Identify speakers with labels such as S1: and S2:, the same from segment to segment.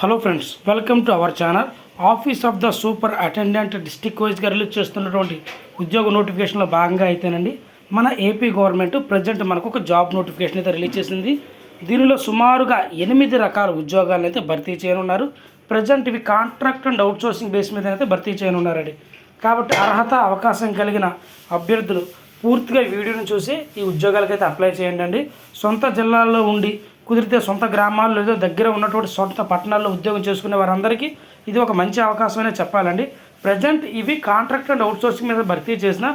S1: Hello friends, welcome to our channel. Office of the super attendant district వైజ్గా release చేస్తున్నటువంటి ఉద్యోగ నోటిఫికేషన్లో భాగంగా అయితేనండి మన ఏపీ గవర్నమెంట్ ప్రజెంట్ మనకు ఒక జాబ్ నోటిఫికేషన్ అయితే రిలీజ్ చేసింది. దీనిలో సుమారుగా 8 రకాల ఉద్యోగాలను అయితే భర్తీ చేయనున్నారు. ప్రజెంట్ ఇవి కాంట్రాక్ట్ అండ్ అవుట్సోర్సింగ్ బేస్ మీద అయితే భర్తీ చేయనున్నారండి. కాబట్టి అర్హత అవకాశం కలిగిన అభ్యర్థులు పూర్తిగా వీడియోని చూసి ఈ ఉద్యోగాలకైతే అప్లై చేయండి. సొంత జిల్లాల్లో ఉండి కుదిరితే సొంత గ్రామాల్లో లేదా దగ్గర ఉన్నటువంటి సొంత పట్టణాల్లో ఉద్యోగం చేసుకునే వారందరికీ ఇది ఒక మంచి అవకాశమనే చెప్పాలండి. ప్రజెంట్ ఇవి కాంట్రాక్ట్ అండ్ అవుట్సోర్సింగ్ మీద భర్తీ చేసిన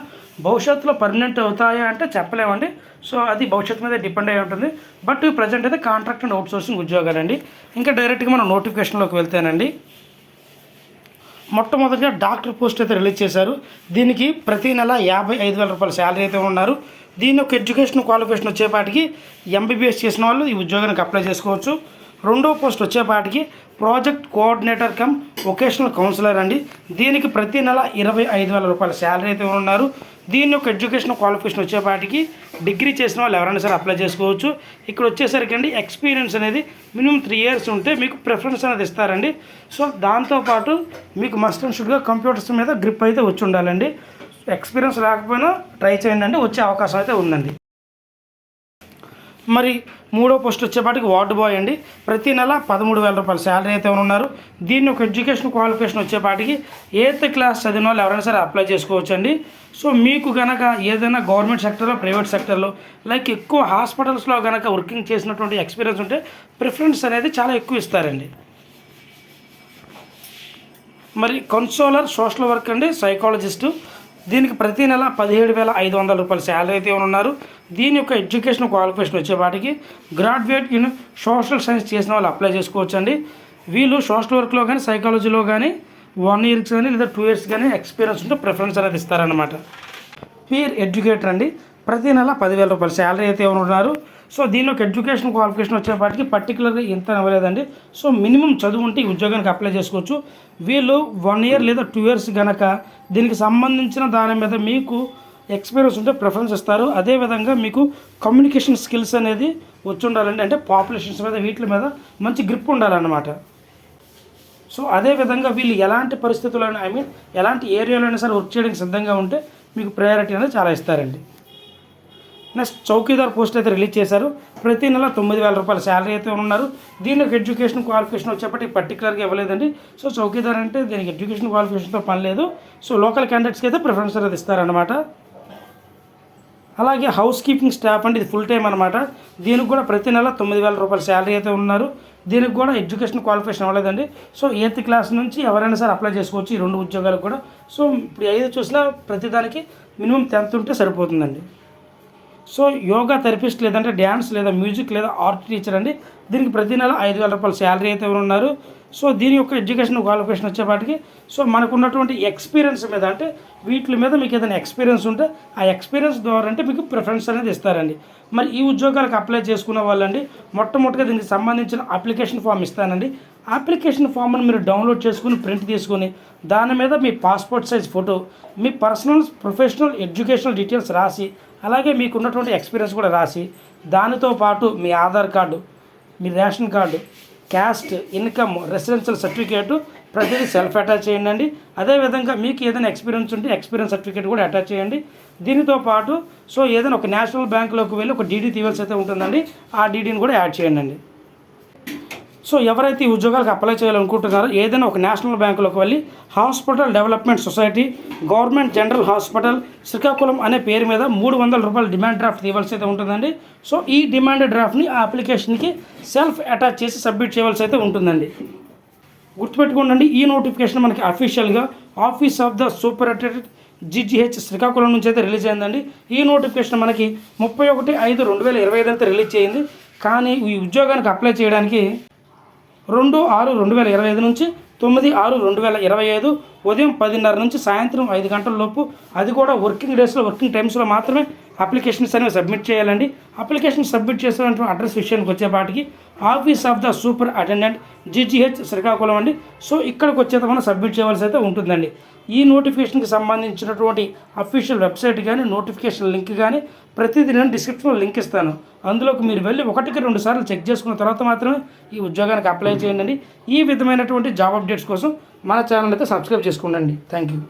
S1: భవిష్యత్తులో పర్మనెంట్ అవుతాయా అంటే చెప్పలేమండి. సో అది భవిష్యత్తు మీద డిపెండ్ అయి ఉంటుంది. బట్ ప్రజెంట్ అయితే కాంట్రాక్ట్ అండ్ అవుట్సోర్సింగ్ ఉద్యోగాలండి. ఇంకా డైరెక్ట్గా మనం నోటిఫికేషన్లోకి వెళ్తేనండి, మొట్టమొదటిగా డాక్టర్ పోస్ట్ అయితే రిలీజ్ చేశారు. దీనికి ప్రతి నెల 55,000 రూపాయల శాలరీ అయితే ఉన్నారు. దీని యొక్క ఎడ్యుకేషన్ క్వాలిఫికేషన్ వచ్చేపాటికి ఎంబీబీఎస్ చేసిన వాళ్ళు ఈ ఉద్యోగానికి అప్లై చేసుకోవచ్చు. రెండో పోస్ట్ వచ్చేపాటికి project coordinator cum vocational counsellor అండి. దీనికి ప్రతి నెల 25,000 రూపాయల శాలరీ అయితే ఉన్నారు. దీని యొక్క ఎడ్యుకేషన్ క్వాలిఫికేషన్ వచ్చేపాటికి డిగ్రీ చేసిన వాళ్ళు ఎవరైనా సరే అప్లై చేసుకోవచ్చు. ఇక్కడ వచ్చేసరికి అండి ఎక్స్పీరియన్స్ అనేది మినిమం 3 years ఉంటే మీకు ప్రిఫరెన్స్ అనేది ఇస్తారండి. సో దాంతోపాటు మీకు మస్ట్ అండ్ షుడ్గా కంప్యూటర్స్ మీద గ్రిప్ అయితే వచ్చి ఉండాలండి. ఎక్స్పీరియన్స్ లేకపోయినా ట్రై చేయండి అండి, వచ్చే అవకాశం అయితే ఉందండి. మరి మూడో పోస్ట్ వచ్చేపాటికి వార్డు బాయ్ అండి. ప్రతి నెల 13,000 రూపాయల శాలరీ అయితే ఉన్నారు. దీన్ని ఒక ఎడ్యుకేషన్ క్వాలిఫికేషన్ వచ్చేపాటికి 8th క్లాస్ చదివిన వాళ్ళు ఎవరైనా సరే అప్లై చేసుకోవచ్చు అండి. సో మీకు కనుక ఏదైనా గవర్నమెంట్ సెక్టర్లో ప్రైవేట్ సెక్టర్లో లైక్ ఎక్కువ హాస్పిటల్స్లో కనుక వర్కింగ్ చేసినటువంటి ఎక్స్పీరియన్స్ ఉంటే ప్రిఫరెన్స్ అనేది చాలా ఎక్కువ ఇస్తారండి. మరి కన్సోలర్ సోషల్ వర్క్ అండి, సైకాలజిస్టు. దీనికి ప్రతి నెల 17,500 రూపాయల శాలరీ అయితే ఉన్నారు. దీని యొక్క ఎడ్యుకేషన్ క్వాలిఫికేషన్ వచ్చేపాటికి గ్రాడ్యుయేట్ ఇన్ సోషల్ సైన్స్ చేసిన వాళ్ళు అప్లై చేసుకోవచ్చు అండి. వీళ్ళు సోషల్ వర్క్లో కానీ సైకాలజీలో కానీ 1 year కానీ లేదా 2 years కానీ ఎక్స్పీరియన్స్ ఉంటే ప్రిఫరెన్స్ అనేది ఇస్తారనమాట. పీర్ ఎడ్యుకేటర్ అండి. ప్రతి నెల 10,000 రూపాయల శాలరీ అయితే ఉన్నారు. సో దీని యొక్క ఎడ్యుకేషన్ క్వాలిఫికేషన్ వచ్చేపాటికి పర్టికులర్గా ఇంత అవ్వలేదండి. సో మినిమం చదువు ఉంటే ఈ ఉద్యోగానికి అప్లై చేసుకోవచ్చు. వీళ్ళు 1 year లేదా 2 years కనుక దీనికి సంబంధించిన దాని మీద మీకు ఎక్స్పీరియన్స్ ఉంటే ప్రిఫరెన్స్ ఇస్తారు. అదేవిధంగా మీకు కమ్యూనికేషన్ స్కిల్స్ అనేది వచ్చి ఉండాలండి. అంటే పాపులేషన్స్ మీద వీటి మీద మంచి గ్రిప్ ఉండాలన్నమాట. సో అదేవిధంగా వీళ్ళు ఎలాంటి పరిస్థితుల్లో ఎలాంటి ఏరియాలో అయినా సరే వర్క్ చేయడానికి సిద్ధంగా ఉంటే మీకు ప్రయారిటీ అనేది చాలా ఇస్తారండి. నెక్స్ట్ చౌకీదార్ పోస్ట్ అయితే రిలీజ్ చేశారు. ప్రతి నెల 9,000 రూపాయల శాలరీ అయితే ఉన్నారు. దీనికి ఎడ్యుకేషన్ క్వాలిఫికేషన్ వచ్చేప్పటికి పర్టికులర్గా ఇవ్వలేదండి. సో చౌకీదార్ అంటే దీనికి ఎడ్యుకేషన్ క్వాలిఫికేషన్తో పని లేదు. సో లోకల్ క్యాండిడేట్స్కి అయితే ప్రిఫరెన్స్ అనేది ఇస్తారనమాట. అలాగే హౌస్ కీపింగ్ స్టాఫ్ అంటే ఇది ఫుల్ టైం అనమాట. దీనికి కూడా ప్రతి నెల 9,000 రూపాయల శాలరీ అయితే ఉన్నారు. దీనికి కూడా ఎడ్యుకేషన్ క్వాలిఫికేషన్ అవ్వలేదండి. సో 8th క్లాస్ నుంచి ఎవరైనా సరే అప్లై చేసుకోవచ్చు ఈ 2 ఉద్యోగాలకు కూడా. సో ఇప్పుడు 5 చూసినా ప్రతిదానికి మినిమం 10th ఉంటే సరిపోతుందండి. సో యోగా థెరపిస్ట్ లేదంటే డ్యాన్స్ లేదా మ్యూజిక్ లేదా ఆర్ట్ టీచర్ అండి. దీనికి ప్రతి నెల 5,000 రూపాయల శాలరీ అయితే ఉన్నారు. సో దీని యొక్క ఎడ్యుకేషన్ క్వాలిఫికేషన్ వచ్చేపాటికి సో మనకు ఉన్నటువంటి ఎక్స్పీరియన్స్ మీద అంటే వీటి మీద మీకు ఏదైనా ఎక్స్పీరియన్స్ ఉంటే ఆ ఎక్స్పీరియన్స్ ద్వారా అంటే మీకు ప్రిఫరెన్స్ అనేది ఇస్తారండి. మరి ఈ ఉద్యోగాలకు అప్లై చేసుకునే వాళ్ళండి మొట్టమొదటిగా దీనికి సంబంధించిన అప్లికేషన్ ఫామ్ ఇస్తానండి. అప్లికేషన్ ఫామ్ని మీరు డౌన్లోడ్ చేసుకుని ప్రింట్ తీసుకుని దాని మీద మీ పాస్పోర్ట్ సైజ్ ఫోటో, మీ పర్సనల్ ప్రొఫెషనల్ ఎడ్యుకేషనల్ డీటెయిల్స్ రాసి అలాగే మీకు ఉన్నటువంటి ఎక్స్పీరియన్స్ కూడా రాసి దానితో పాటు మీ ఆధార్ కార్డు, మీ ration card, caste, income, residential certificate ప్రతిదీ సెల్ఫ్ అటాచ్ చేయండి. అదేవిధంగా మీకు ఏదైనా ఎక్స్పీరియన్స్ ఉంటే ఎక్స్పీరియన్స్ సర్టిఫికేట్ కూడా అటాచ్ చేయండి. దీనితో పాటు సో ఏదైనా ఒక నేషనల్ బ్యాంకులోకి వెళ్ళి ఒక డీడీ తీయాల్సి అయితే ఉంటుందండి. ఆ డీడీని కూడా యాడ్ చేయండి. సో ఎవరైతే ఈ ఉద్యోగాలకు అప్లై చేయాలనుకుంటున్నారో ఏదైనా ఒక నేషనల్ బ్యాంకులోకి వెళ్ళి hospital development society government general hospital Srikakulam అనే పేరు మీద 300 రూపాయల డిమాండ్ డ్రాఫ్ట్ తీయవలసి అయితే ఉంటుందండి. సో ఈ డిమాండ్ డ్రాఫ్ట్ని ఆ అప్లికేషన్కి సెల్ఫ్ అటాచ్ చేసి సబ్మిట్ చేయవలసి అయితే ఉంటుందండి. గుర్తుపెట్టుకోండి, ఈ నోటిఫికేషన్ మనకి అఫీషియల్గా office of the superintendent GGH Srikakulam నుంచి అయితే రిలీజ్ అయిందండి. ఈ నోటిఫికేషన్ మనకి 31/5/2025 అయితే రిలీజ్ చేయింది. కానీ ఈ ఉద్యోగానికి అప్లై చేయడానికి 2/6/2025 నుంచి 9/6/2025 ఉదయం 10:30 నుంచి సాయంత్రం 5 గంటల లోపు, అది కూడా వర్కింగ్ డేస్లో వర్కింగ్ టైమ్స్లో మాత్రమే అప్లికేషన్స్ అనేవి సబ్మిట్ చేయాలండి. అప్లికేషన్ సబ్మిట్ చేసినటువంటి అడ్రస్ విషయానికి వచ్చేపాటికి office of the super attendant GGH Srikakulam అండి. సో ఇక్కడికి వచ్చేత మనం సబ్మిట్ చేయవలసి అయితే ఉంటుందండి. ఈ నోటిఫికేషన్కి సంబంధించినటువంటి అఫీషియల్ వెబ్సైట్ కానీ నోటిఫికేషన్ లింక్ కానీ ప్రతిదీ నేను డిస్క్రిప్షన్లో లింక్ ఇస్తాను. అందులోకి మీరు వెళ్ళి 1-2 సార్లు చెక్ చేసుకున్న తర్వాత మాత్రమే ఈ ఉద్యోగానికి అప్లై చేయండి. ఈ విధమైనటువంటి జాబ్ అప్డేట్స్ కోసం మన ఛానల్ అయితే సబ్స్క్రైబ్ చేసుకోండి. Thank you.